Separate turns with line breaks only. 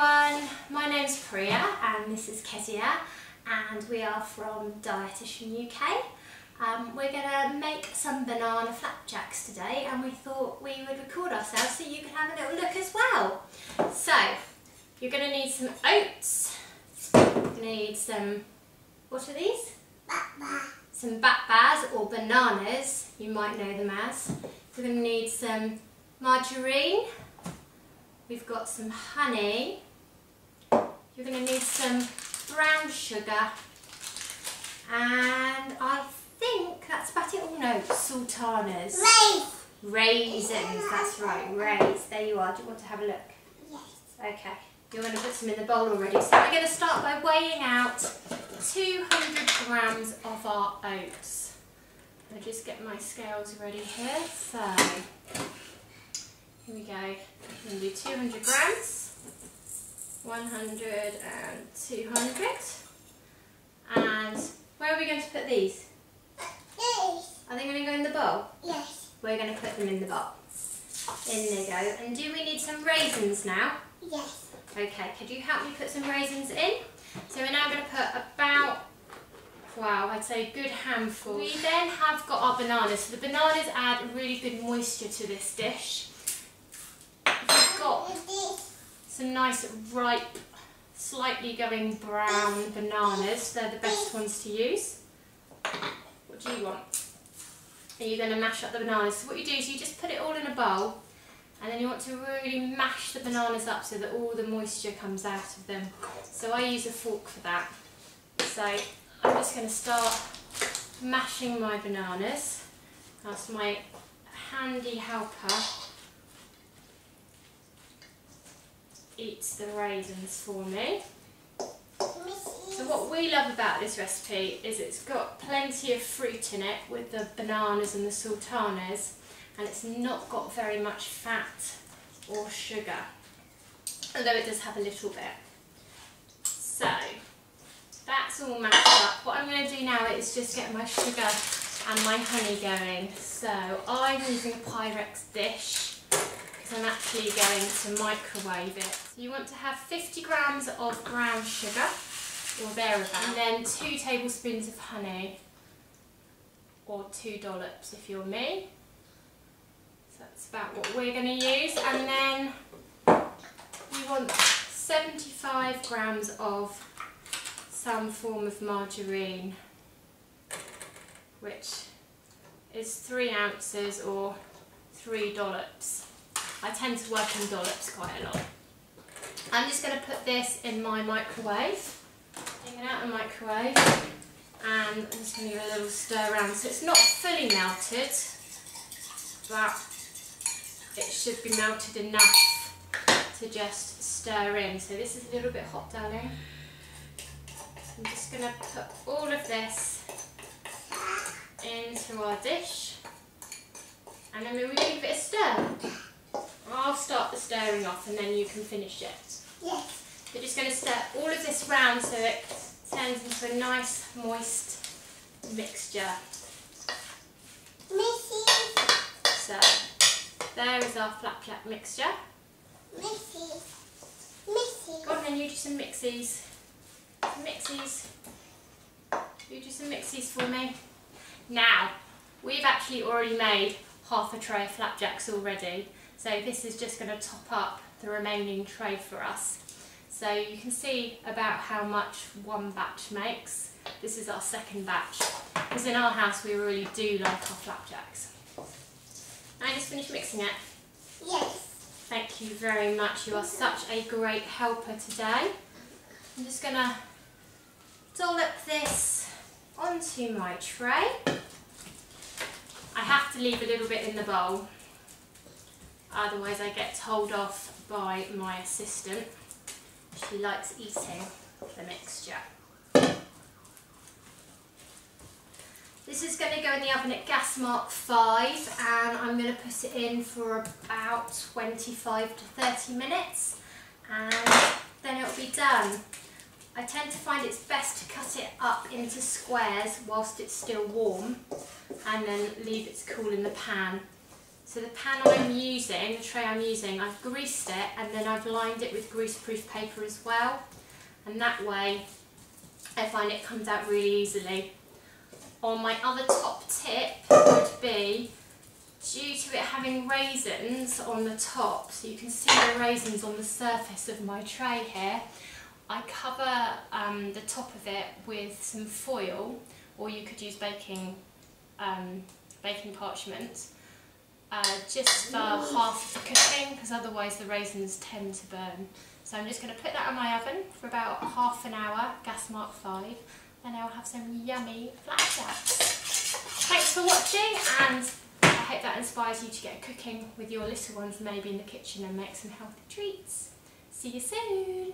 everyone, my name's Priya and this is Kezia and we are from Dietitian UK. We're going to make some banana flapjacks today and we thought we would record ourselves so you can have a little look as well. So, you're going to need some oats, you're going to need some, what are these? Some batbas or bananas, you might know them as. You're going to need some margarine. We've got some honey, you're going to need some brown sugar, and I think that's about it. Oh no, sultanas. Raisins, that's right, raisins. There you are. Do you want to have a look? Yes. Okay, you're going to put some in the bowl already. So we're going to start by weighing out 200 grams of our oats. I'll just get my scales ready here. So, here we go. I'm going to do 200 grams, 100 and 200. And where are we going to put these? Are they going to go in the bowl? Yes. We're going to put them in the bowl. In they go. And do we need some raisins now? Yes. Okay, could you help me put some raisins in? So we're now going to put about, wow, I'd say a good handful. We then have got our bananas. So the bananas add really good moisture to this dish. We've got some nice ripe, slightly going brown bananas. They're the best ones to use. What do you want? Are you going to mash up the bananas? So what you do is you just put it all in a bowl and then you want to really mash the bananas up so that all the moisture comes out of them. So I use a fork for that. So I'm just going to start mashing my bananas. That's my handy helper. Eats the raisins for me. So what we love about this recipe is it's got plenty of fruit in it with the bananas and the sultanas, and it's not got very much fat or sugar, although it does have a little bit. So that's all mashed up. What I'm going to do now is just get my sugar and my honey going. So I'm using a Pyrex dish. I'm actually going to microwave it. So you want to have 50 grams of brown sugar, or thereabouts, and then 2 tablespoons of honey, or 2 dollops if you're me. So that's about what we're going to use. And then you want 75 grams of some form of margarine, which is 3 ounces or 3 dollops. I tend to work in dollops quite a lot. I'm just going to put this in my microwave. Take it out of the microwave and I'm just going to give it a little stir around. So it's not fully melted, but it should be melted enough to just stir in. So this is a little bit hot, darling. I'm just going to put all of this into our dish and then we're going to give it a stir. I'll start the stirring off and then you can finish it. Yes. We're just going to stir all of this round so it turns into a nice moist mixture. So there is our flapjack mixture. Go on then, you do some mixies. Mixies. You do some mixies for me. Now, we've actually already made half a tray of flapjacks already. So this is just going to top up the remaining tray for us. So you can see about how much one batch makes. This is our second batch. Because in our house we really do like our flapjacks. I just finished mixing it. Yes. Thank you very much. You are such a great helper today. I'm just going to dollop this onto my tray. I have to leave a little bit in the bowl. Otherwise I get told off by my assistant. She likes eating the mixture. This is going to go in the oven at gas mark 5 and I'm going to put it in for about 25 to 30 minutes and then it'll be done. I tend to find it's best to cut it up into squares whilst it's still warm and then leave it to cool in the pan. So the pan I'm using, the tray I'm using, I've greased it and then I've lined it with grease-proof paper as well. And that way I find it comes out really easily. Or my other top tip would be, due to it having raisins on the top, so you can see the raisins on the surface of my tray here, I cover the top of it with some foil, or you could use baking parchment, just for half the cooking, because otherwise the raisins tend to burn. So I'm just going to put that in my oven for about half an hour, gas mark 5, and I'll have some yummy flapjacks. Thanks for watching, and I hope that inspires you to get cooking with your little ones, maybe in the kitchen, and make some healthy treats. See you soon!